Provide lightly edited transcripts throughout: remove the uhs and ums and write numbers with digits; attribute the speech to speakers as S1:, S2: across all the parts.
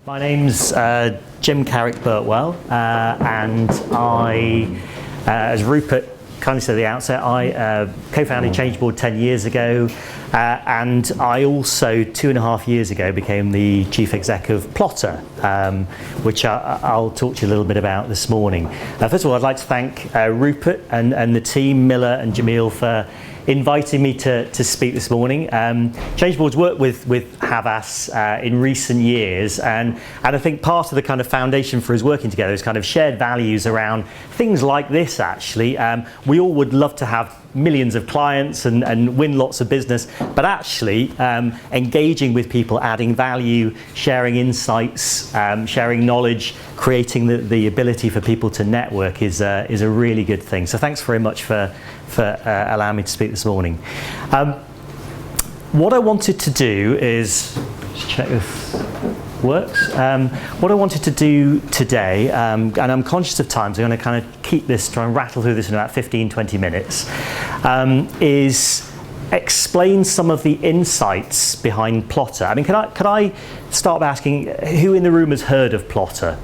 S1: My name's Jim Carrick-Birtwell, and I, as Rupert kindly said at the outset, I co-founded Changeboard 10 years ago, and I also 2.5 years ago became the chief exec of Plotter, which I'll talk to you a little bit about this morning. First of all, I'd like to thank Rupert and the team, Miller and Jamil, for inviting me to speak this morning. Changeboard's worked with Havas in recent years, and I think part of the kind of foundation for us working together is kind of shared values around things like this. Actually, we all would love to have millions of clients and win lots of business, but actually engaging with people, adding value, sharing insights, sharing knowledge, creating the ability for people to network is a really good thing. So thanks very much for allowing me to speak this morning. What I wanted to do is, just check this works. What I wanted to do today, and I'm conscious of time, so I'm going to kind of keep this, try and rattle through this in about 15-20 minutes, is explain some of the insights behind Plotter. I mean, could I start by asking who in the room has heard of Plotter?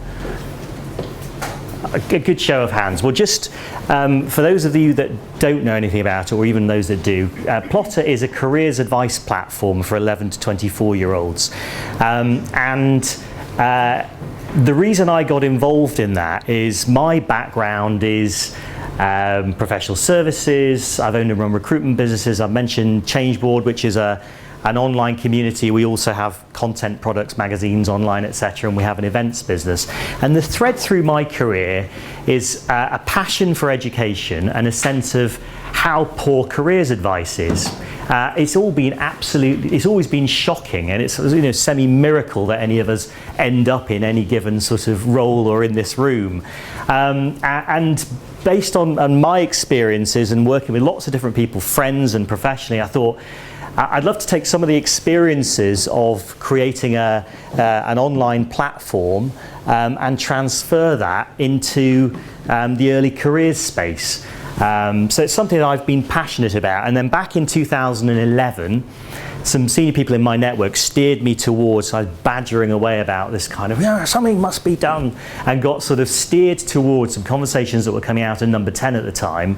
S1: A good show of hands. Well, just for those of you that don't know anything about it, or even those that do, Plotter is a careers advice platform for 11 to 24-year-olds. The reason I got involved in that is my background is professional services. I've owned and run recruitment businesses. I've mentioned Changeboard, which is an online community. We also have content products, magazines online, etc., and we have an events business. And the thread through my career is a passion for education and a sense of how poor careers advice is. It's always been shocking, and it's semi-miracle that any of us end up in any given sort of role or in this room. And based on my experiences and working with lots of different people, friends and professionally, I thought I'd love to take some of the experiences of creating an online platform and transfer that into the early careers space. So it's something that I've been passionate about. And then back in 2011, some senior people in my network steered me towards, I was badgering away about this kind of, something must be done, and got sort of steered towards some conversations that were coming out in Number 10 at the time,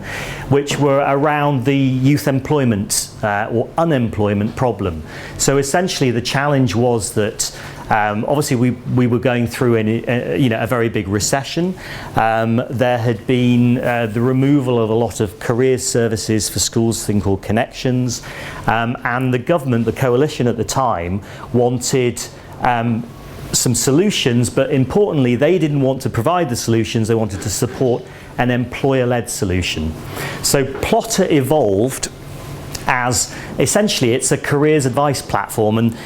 S1: which were around the youth employment or unemployment problem. So essentially the challenge was that obviously we were going through a very big recession. There had been the removal of a lot of career services for schools, a thing called Connections, and the government, the coalition at the time, wanted some solutions, but importantly they didn't want to provide the solutions, they wanted to support an employer-led solution. So Plotter evolved as essentially it's a careers advice platform, and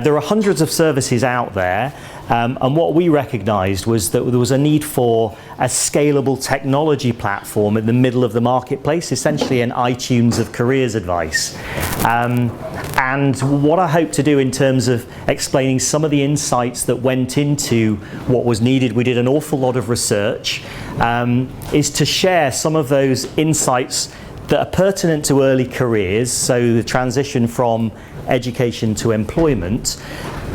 S1: there are hundreds of services out there, and what we recognised was that there was a need for a scalable technology platform in the middle of the marketplace, essentially an iTunes of careers advice. And what I hope to do in terms of explaining some of the insights that went into what was needed, we did an awful lot of research, is to share some of those insights that are pertinent to early careers, so the transition from education to employment.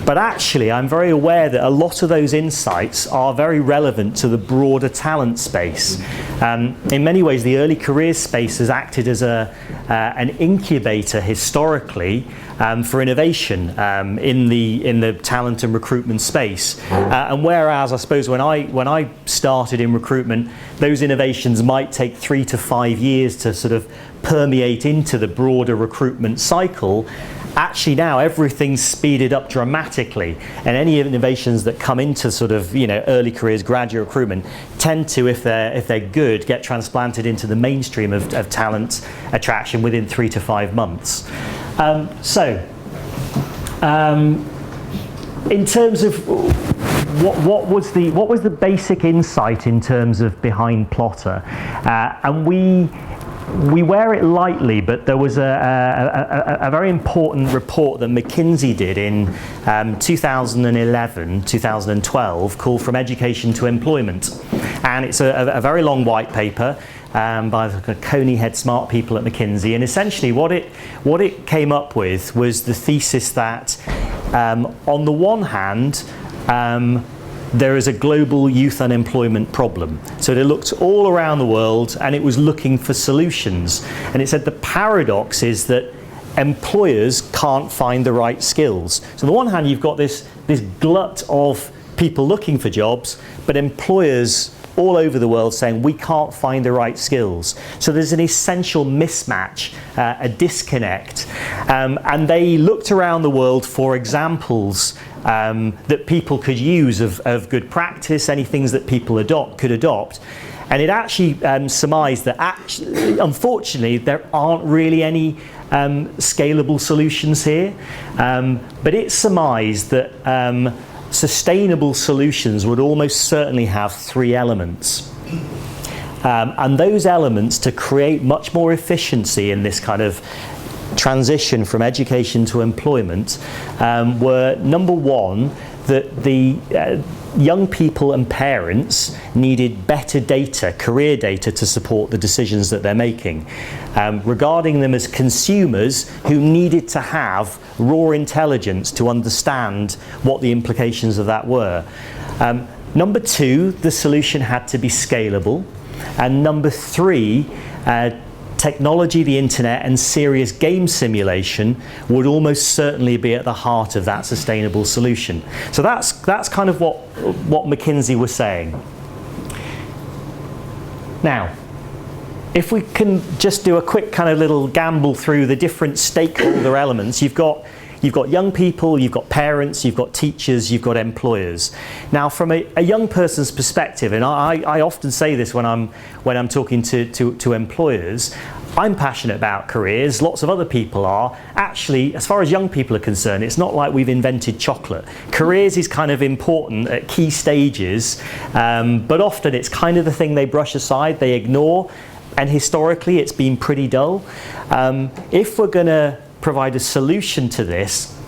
S1: But actually, I'm very aware that a lot of those insights are very relevant to the broader talent space. In many ways, the early careers space has acted as an incubator historically for innovation in the talent and recruitment space. And whereas I suppose when I started in recruitment, those innovations might take 3 to 5 years to sort of permeate into the broader recruitment cycle, actually now everything's speeded up dramatically, and any innovations that come into sort of early careers graduate recruitment tend to, if they're good, get transplanted into the mainstream of talent attraction within 3 to 5 months. In terms of what was the basic insight in terms of behind Plotter, and we wear it lightly, but there was a very important report that McKinsey did in 2011, 2012 called From Education to Employment. And it's a very long white paper by the Coney head smart people at McKinsey. And essentially what it came up with was the thesis that on the one hand, there is a global youth unemployment problem. So they looked all around the world and it was looking for solutions. And it said the paradox is that employers can't find the right skills. So on the one hand, you've got this glut of people looking for jobs, but employers all over the world saying we can't find the right skills. So there's an essential mismatch, a disconnect. And they looked around the world for examples that people could use of good practice, any things that people could adopt. And it actually surmised that unfortunately there aren't really any scalable solutions here. But it surmised that sustainable solutions would almost certainly have three elements. And those elements, to create much more efficiency in this kind of transition from education to employment, were number one, that the young people and parents needed better data, career data, to support the decisions that they're making, regarding them as consumers who needed to have raw intelligence to understand what the implications of that were. Number two, the solution had to be scalable. And number three, technology, the internet, and serious game simulation would almost certainly be at the heart of that sustainable solution. So that's kind of what McKinsey was saying. Now, if we can just do a quick kind of little gamble through the different stakeholder elements, you've got young people, you've got parents, you've got teachers, you've got employers. Now, from a young person's perspective, and I often say this when I'm talking to employers, I'm passionate about careers, lots of other people are. Actually, as far as young people are concerned, it's not like we've invented chocolate. Careers is kind of important at key stages, but often it's kind of the thing they brush aside, they ignore, and historically it's been pretty dull. If we're going to provide a solution to this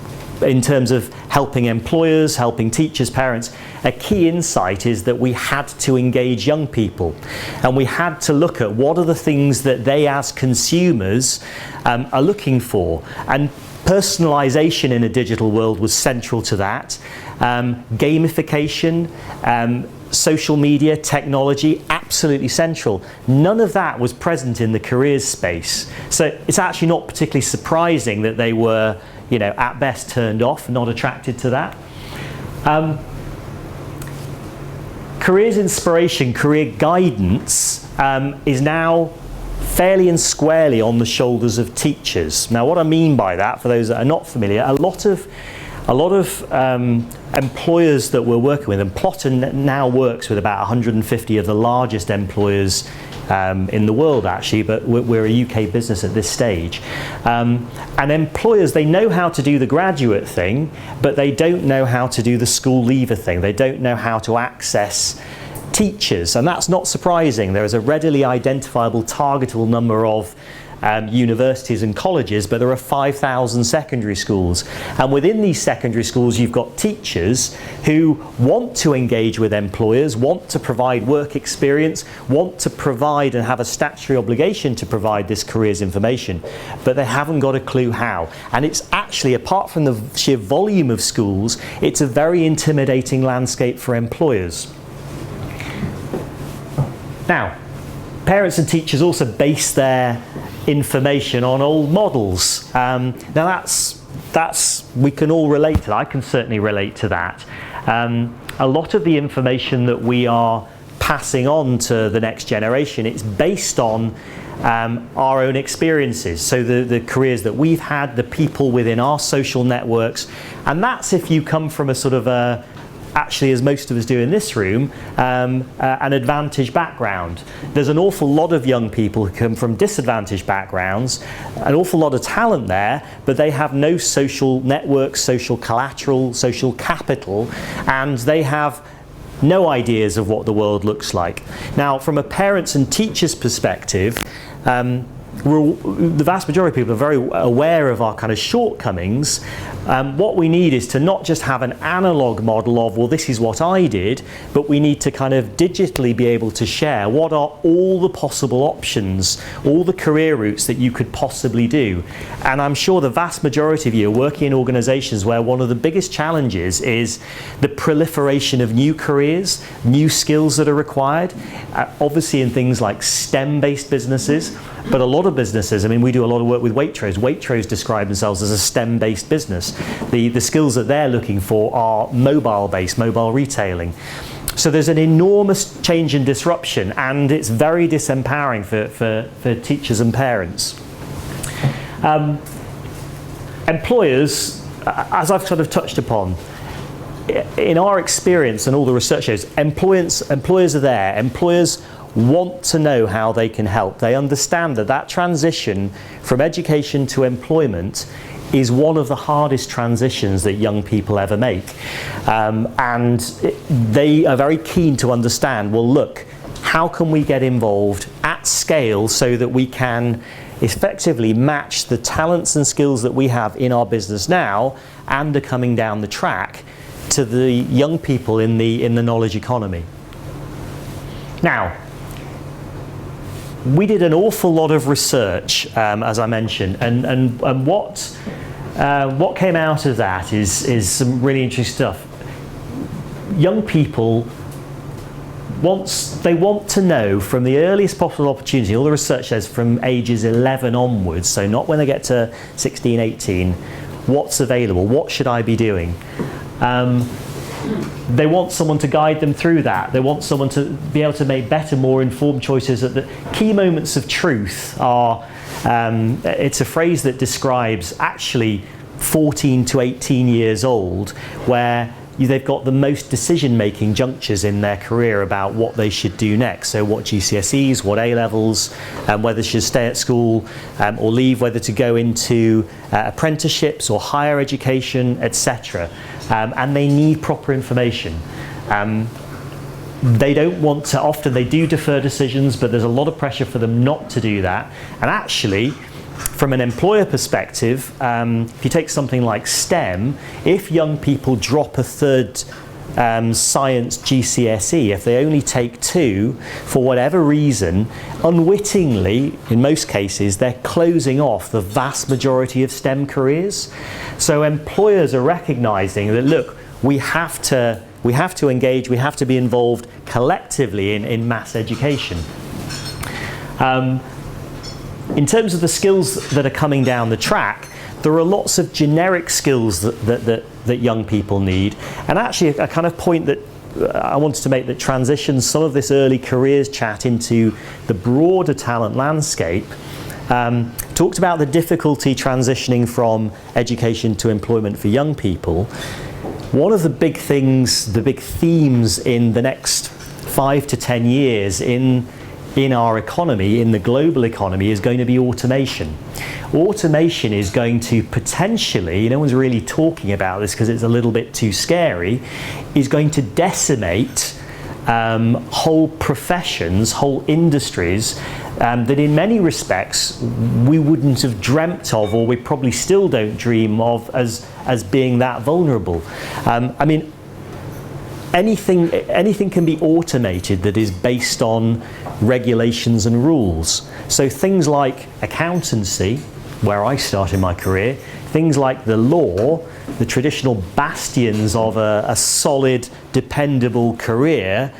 S1: in terms of helping employers, helping teachers, parents, a key insight is that we had to engage young people, and we had to look at what are the things that they as consumers are looking for. And personalisation in a digital world was central to that. Gamification, social media, technology, absolutely central. None of that was present in the careers space. So it's actually not particularly surprising that they were, at best turned off, not attracted to that. Careers inspiration, career guidance is now fairly and squarely on the shoulders of teachers. Now, what I mean by that, for those that are not familiar, a lot of employers that we're working with, and Plotter now works with about 150 of the largest employers in the world, actually, but we're a UK business at this stage. And employers, they know how to do the graduate thing, but they don't know how to do the school leaver thing. They don't know how to access teachers, and that's not surprising. There is a readily identifiable, targetable number of universities and colleges, but there are 5,000 secondary schools. And within these secondary schools, you've got teachers who want to engage with employers, want to provide work experience, want to provide and have a statutory obligation to provide this careers information, but they haven't got a clue how. And it's actually, apart from the sheer volume of schools, it's a very intimidating landscape for employers. Now, parents and teachers also base their information on old models. Now that's we can all relate to that. I can certainly relate to that. A lot of the information that we are passing on to the next generation, it's based on our own experiences. So the careers that we've had, the people within our social networks, and that's if you come from a sort of actually, as most of us do in this room, an advantaged background. There's an awful lot of young people who come from disadvantaged backgrounds, an awful lot of talent there, but they have no social network, social collateral, social capital, and they have no ideas of what the world looks like. Now, from a parents and teachers perspective, the vast majority of people are very aware of our kind of shortcomings. What we need is to not just have an analog model of, well, this is what I did, but we need to kind of digitally be able to share what are all the possible options, all the career routes that you could possibly do. And I'm sure the vast majority of you are working in organizations where one of the biggest challenges is the proliferation of new careers, new skills that are required, obviously in things like STEM-based businesses. But a lot of businesses, I mean, we do a lot of work with Waitrose. Waitrose describe themselves as a STEM-based business. The skills that they're looking for are mobile-based, mobile retailing. So there's an enormous change and disruption, and it's very disempowering for teachers and parents. Employers, as I've sort of touched upon, in our experience and all the research shows, employers are there. Employers want to know how they can help. They understand that transition from education to employment is one of the hardest transitions that young people ever make. And they are very keen to understand, well, look, how can we get involved at scale so that we can effectively match the talents and skills that we have in our business now and are coming down the track to the young people in the knowledge economy. Now, we did an awful lot of research, as I mentioned, and what came out of that is some really interesting stuff. Young people, they want to know from the earliest possible opportunity, all the research says from ages 11 onwards, so not when they get to 16, 18, what's available, what should I be doing? They want someone to guide them through that. They want someone to be able to make better, more informed choices. The key moments of truth are, it's a phrase that describes actually 14 to 18 years old, where they've got the most decision-making junctures in their career about what they should do next. So what GCSEs, what A-levels, whether they should stay at school or leave, whether to go into apprenticeships or higher education, etc. And they need proper information. They don't want to, often they do defer decisions, but there's a lot of pressure for them not to do that. And actually, from an employer perspective, if you take something like STEM, if young people drop a third science GCSE, if they only take 2, for whatever reason, unwittingly, in most cases, they're closing off the vast majority of STEM careers. So employers are recognizing that, look, we have to engage, we have to be involved collectively in mass education. In terms of the skills that are coming down the track, there are lots of generic skills that young people need. And actually a kind of point that I wanted to make that transitions some of this early careers chat into the broader talent landscape, talked about the difficulty transitioning from education to employment for young people. One of the big things, the big themes in the next 5 to 10 years in our economy, in the global economy, is going to be automation. Automation is going to potentially, no one's really talking about this because it's a little bit too scary, is going to decimate whole professions, whole industries that in many respects we wouldn't have dreamt of, or we probably still don't dream of as being that vulnerable. I mean, anything can be automated that is based on regulations and rules. So things like accountancy, where I started my career, things like the law, the traditional bastions of a solid, dependable career,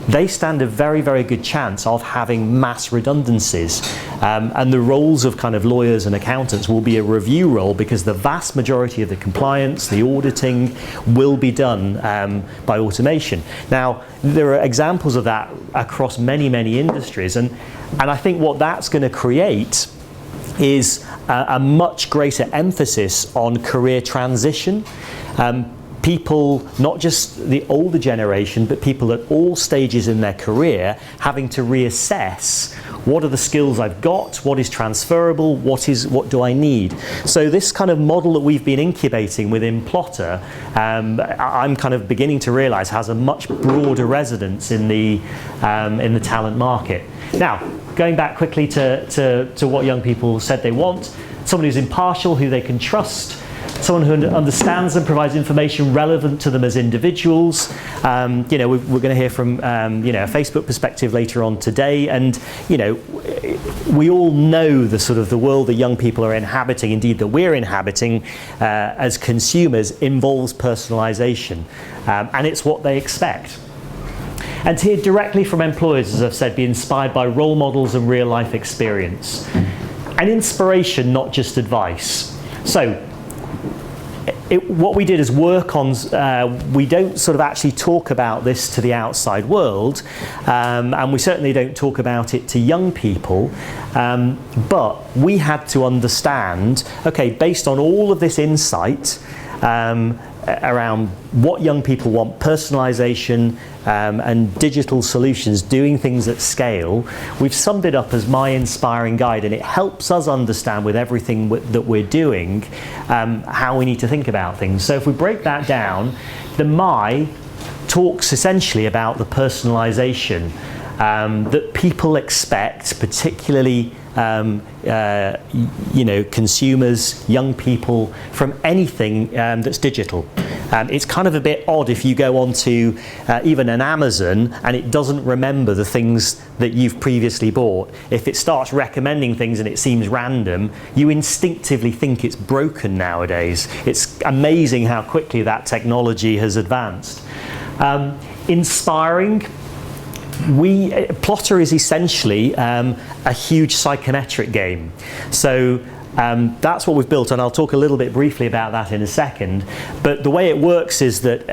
S1: they stand a very, very good chance of having mass redundancies. And the roles of kind of lawyers and accountants will be a review role, because the vast majority of the compliance, the auditing, will be done by automation. Now, there are examples of that across many, many industries. And I think what that's going to create is a much greater emphasis on career transition. people, not just the older generation, but people at all stages in their career, having to reassess what are the skills I've got, what is transferable, what do I need. So this kind of model that we've been incubating within Plotter, I'm kind of beginning to realise has a much broader resonance in the talent market. Now, going back quickly to what young people said they want, someone who's impartial, who they can trust, someone who understands and provides information relevant to them as individuals. We're going to hear from a Facebook perspective later on today, and we all know the world that young people are inhabiting, indeed that we're inhabiting as consumers, involves personalisation, and it's what they expect. And to hear directly from employers, as I've said, be inspired by role models and real life experience, and inspiration, not just advice. So. What we did is work on, we don't actually talk about this to the outside world, and we certainly don't talk about it to young people, but we had to understand, okay, based on all of this insight around what young people want, personalisation and digital solutions, doing things at scale, we've summed it up as My Inspiring Guide, and it helps us understand with everything that we're doing how we need to think about things. So if we break that down, the My talks essentially about the personalisation that people expect, particularly consumers, young people, from anything that's digital. It's kind of a bit odd if you go onto even an Amazon and it doesn't remember the things that you've previously bought. If it starts recommending things and it seems random, you instinctively think it's broken nowadays. It's amazing how quickly that technology has advanced. Inspiring. Plotter is essentially a huge psychometric game. So that's what we've built, and I'll talk a little bit briefly about that in a second. But the way it works is that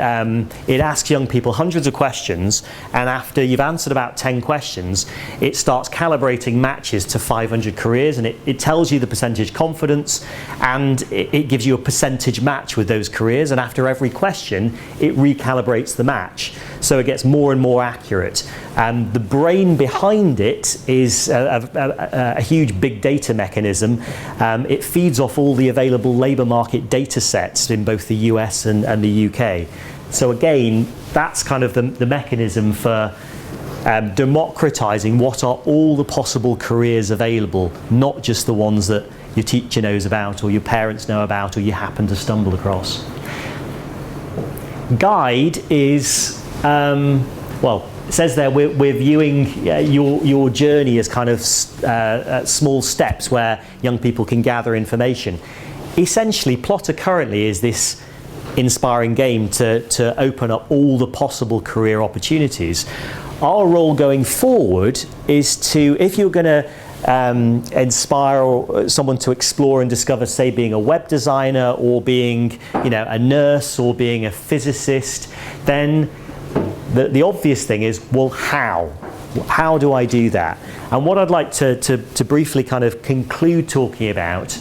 S1: it asks young people hundreds of questions, and after you've answered about 10 questions, it starts calibrating matches to 500 careers, and it tells you the percentage confidence, and it gives you a percentage match with those careers, and after every question, it recalibrates the match. So it gets more and more accurate. The brain behind it is a huge big data mechanism. It feeds off all the available labour market data sets in both the US and the UK. So again, that's kind of the mechanism for democratising what are all the possible careers available, not just the ones that your teacher knows about or your parents know about or you happen to stumble across. Guide is, it says there we're viewing your journey as kind of small steps where young people can gather information. Essentially, Plotter currently is this inspiring game to open up all the possible career opportunities. Our role going forward is to, if you're going to inspire someone to explore and discover, say, being a web designer or being, a nurse or being a physicist, then the obvious thing is, well, how? How do I do that? And what I'd like to briefly kind of conclude talking about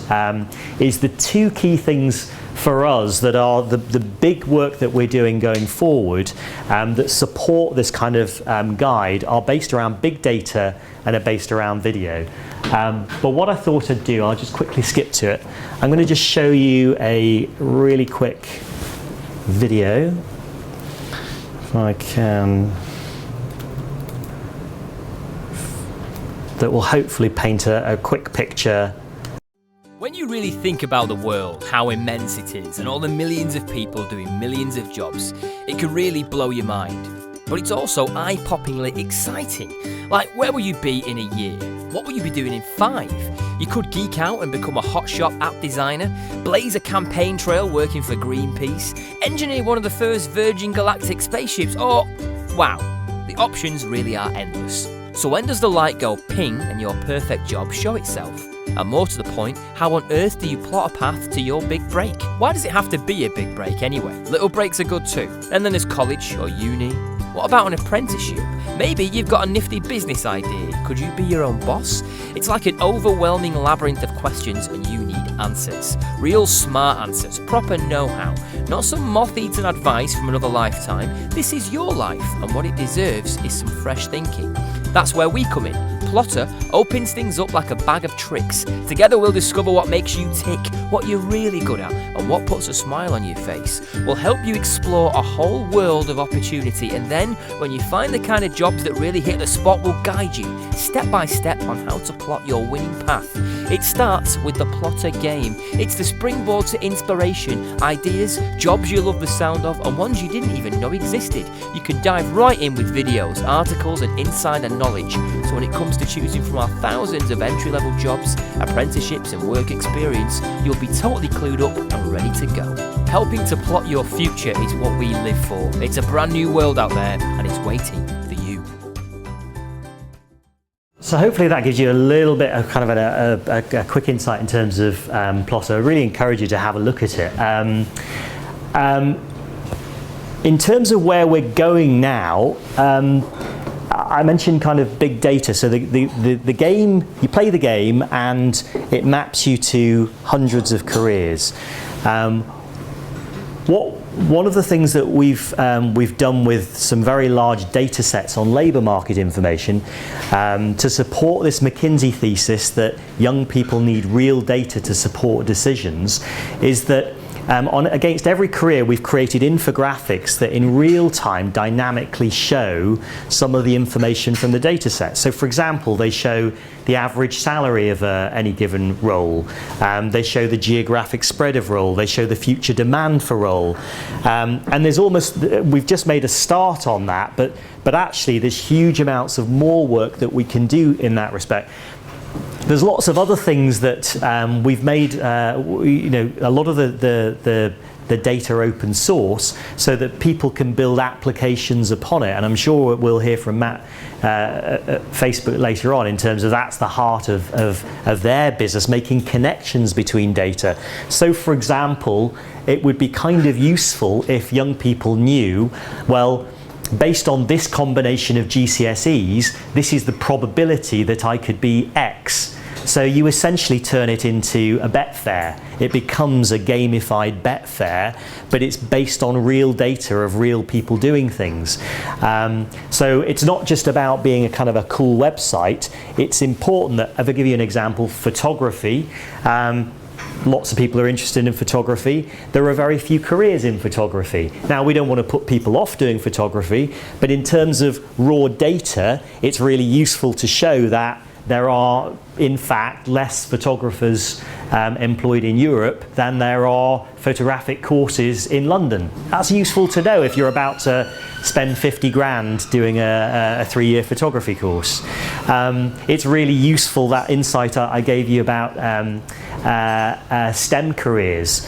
S1: is the two key things for us that are the big work that we're doing going forward that support this kind of guide are based around big data and are based around video. But what I thought I'd do, I'll just quickly skip to it. I'm going to just show you a really quick video. If I can, that will hopefully paint a quick picture.
S2: When you really think about the world, how immense it is, and all the millions of people doing millions of jobs, it can really blow your mind. But it's also eye-poppingly exciting. Like, where will you be in a year? What will you be doing in 5? You could geek out and become a hotshot app designer, blaze a campaign trail working for Greenpeace, engineer one of the first Virgin Galactic spaceships, or, wow, the options really are endless. So when does the light go ping and your perfect job show itself? And more to the point, how on earth do you plot a path to your big break? Why does it have to be a big break anyway? Little breaks are good too. And then there's college or uni. What about an apprenticeship? Maybe you've got a nifty business idea. Could you be your own boss? It's like an overwhelming labyrinth of questions and you need answers. Real smart answers, proper know-how. Not some moth-eaten advice from another lifetime. This is your life, and what it deserves is some fresh thinking. That's where we come in. Plotter opens things up like a bag of tricks. Together we'll discover what makes you tick, what you're really good at, and what puts a smile on your face. We'll help you explore a whole world of opportunity, and then when you find the kind of jobs that really hit the spot, we'll guide you step by step on how to plot your winning path. It starts with the Plotter game. It's the springboard to inspiration, ideas, jobs you love the sound of, and ones you didn't even know existed. You can dive right in with videos, articles, and insider knowledge. So when it comes to choosing from our thousands of entry-level jobs, apprenticeships, and work experience, you'll be totally clued up and ready to go. Helping to plot your future is what we live for. It's a brand new world out there, and it's waiting for you.
S1: So hopefully that gives you a little bit of kind of a quick insight in terms of Plotter. I really encourage you to have a look at it. In terms of where we're going now, I mentioned kind of big data. So the game, you play the game and it maps you to hundreds of careers. One of the things that we've done with some very large data sets on labour market information to support this McKinsey thesis that young people need real data to support decisions is that against every career we've created infographics that in real time dynamically show some of the information from the data set. So for example, they show the average salary of any given role, they show the geographic spread of role, they show the future demand for role, and there's we've just made a start on that, but actually there's huge amounts of more work that we can do in that respect. There's lots of other things that we've made, a lot of the data open source so that people can build applications upon it. And I'm sure we'll hear from Matt at Facebook later on in terms of that's the heart of their business, making connections between data. So for example, it would be kind of useful if young people knew, well, based on this combination of GCSEs, this is the probability that I could be X. So you essentially turn it into a bet fair. It becomes a gamified bet fair, but it's based on real data of real people doing things. So it's not just about being a kind of a cool website. It's important that, if I give you an example, photography. Lots of people are interested in photography. There are very few careers in photography. Now, we don't want to put people off doing photography, but in terms of raw data, it's really useful to show that there are, in fact, less photographers employed in Europe than there are photographic courses in London. That's useful to know if you're about to spend 50 grand doing a 3-year photography course. It's really useful, that insight I gave you about STEM careers,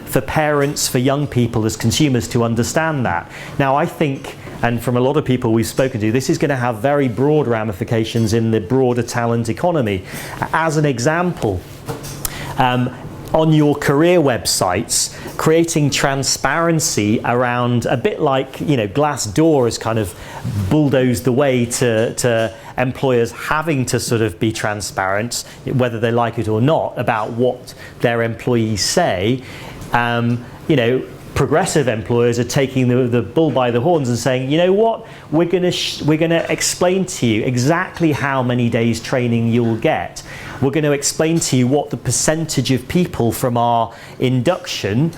S1: for parents, for young people as consumers to understand that. Now, I think, and from a lot of people we've spoken to, this is going to have very broad ramifications in the broader talent economy. As an example, on your career websites, creating transparency around, a bit like, Glassdoor has kind of bulldozed the way to employers having to sort of be transparent, whether they like it or not, about what their employees say. Progressive employers are taking the bull by the horns and saying, you know what, we're going to explain to you exactly how many days training you'll get. We're going to explain to you what the percentage of people from our induction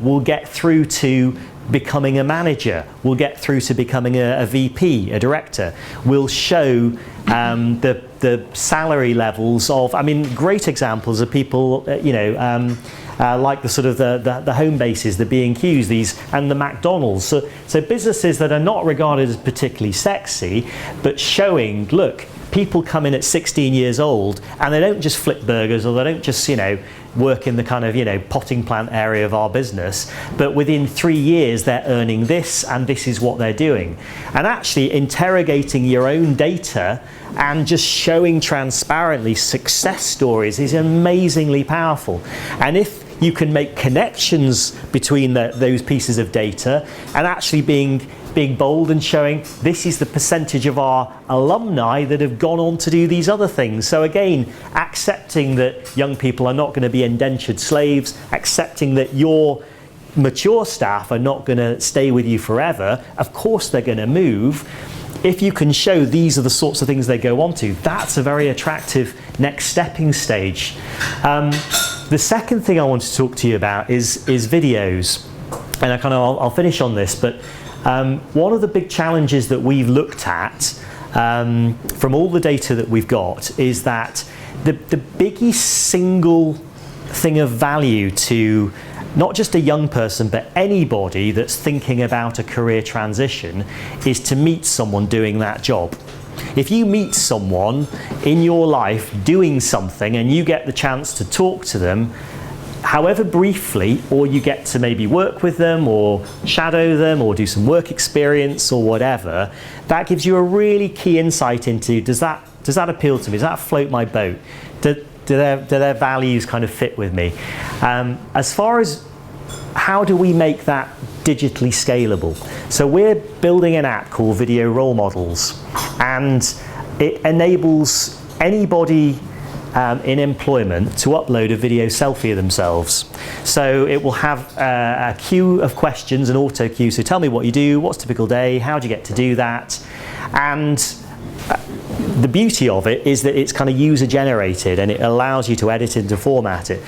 S1: will get through to becoming a manager, will get through to becoming a VP, a director. We'll show the salary levels of, great examples of people, like the sort of the home bases, the B&Qs, and the McDonald's. So businesses that are not regarded as particularly sexy, but showing, look, people come in at 16 years old and they don't just flip burgers, or they don't just, work in the kind of, potting plant area of our business, but within 3 years they're earning this, and this is what they're doing. And actually interrogating your own data and just showing transparently success stories is amazingly powerful. And if you can make connections between those pieces of data, and actually being bold and showing this is the percentage of our alumni that have gone on to do these other things. So again, accepting that young people are not going to be indentured slaves, accepting that your mature staff are not going to stay with you forever. Of course they're going to move. If you can show these are the sorts of things they go on to, that's a very attractive next stepping stage. The second thing I want to talk to you about is videos. And I'll finish on this, but one of the big challenges that we've looked at from all the data that we've got is that the biggest single thing of value to not just a young person, but anybody that's thinking about a career transition is to meet someone doing that job. If you meet someone in your life doing something and you get the chance to talk to them, however briefly, or you get to maybe work with them or shadow them or do some work experience or whatever, that gives you a really key insight into, does that appeal to me? Does that float my boat? Do their values kind of fit with me? As far as how do we make that digitally scalable? So we're building an app called Video Role Models, and it enables anybody in employment to upload a video selfie of themselves. So it will have a queue of questions, an auto queue. So tell me what you do, what's a typical day, how do you get to do that? And the beauty of it is that it's kind of user generated and it allows you to edit it and format it.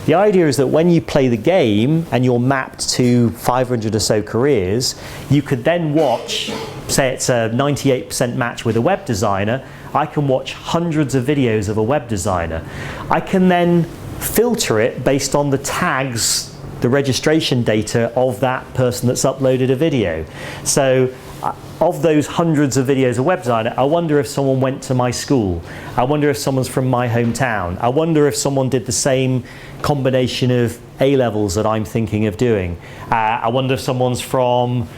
S1: The idea is that when you play the game and you're mapped to 500 or so careers, you could then watch, say it's a 98% match with a web designer, I can watch hundreds of videos of a web designer. I can then filter it based on the tags, the registration data of that person that's uploaded a video. So of those hundreds of videos of web designer, I wonder if someone went to my school. I wonder if someone's from my hometown. I wonder if someone did the same combination of A-levels that I'm thinking of doing. I wonder if someone's from,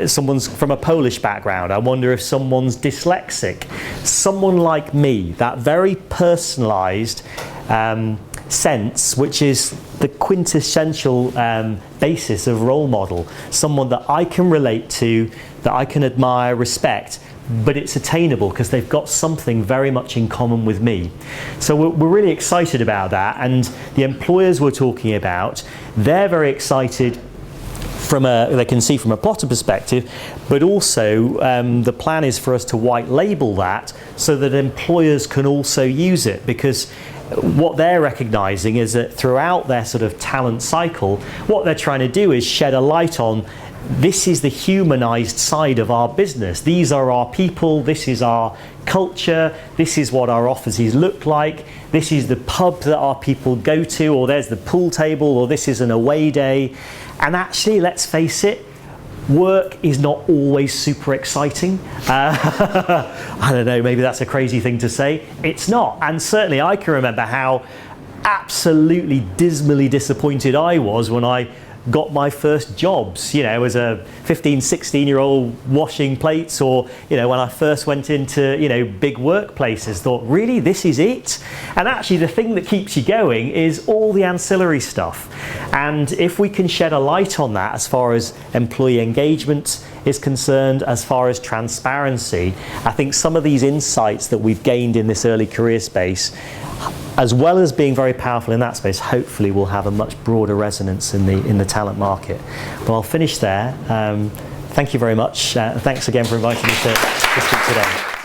S1: someone's from a Polish background. I wonder if someone's dyslexic. Someone like me, that very personalised sense, which is the quintessential basis of role model, someone that I can relate to, that I can admire, respect, but it's attainable because they've got something very much in common with me. So we're really excited about that, and the employers we're talking about, they're very excited they can see from a plotter perspective, but also the plan is for us to white label that so that employers can also use it, because what they're recognizing is that throughout their sort of talent cycle, what they're trying to do is shed a light on, this is the humanized side of our business. These are our people, this is our culture, this is what our offices look like, this is the pub that our people go to, or there's the pool table, or this is an away day. And actually, let's face it, work is not always super exciting. I don't know, maybe that's a crazy thing to say. It's not. And certainly I can remember how absolutely dismally disappointed I was when I got my first jobs, as a 15, 16-year-old washing plates, or, when I first went into, big workplaces, thought, really, this is it? And actually the thing that keeps you going is all the ancillary stuff. And if we can shed a light on that as far as employee engagement is concerned, as far as transparency, I think some of these insights that we've gained in this early career space, as well as being very powerful in that space, hopefully will have a much broader resonance in the talent market. But I'll finish there. Thank you very much. Thanks again for inviting me to speak today.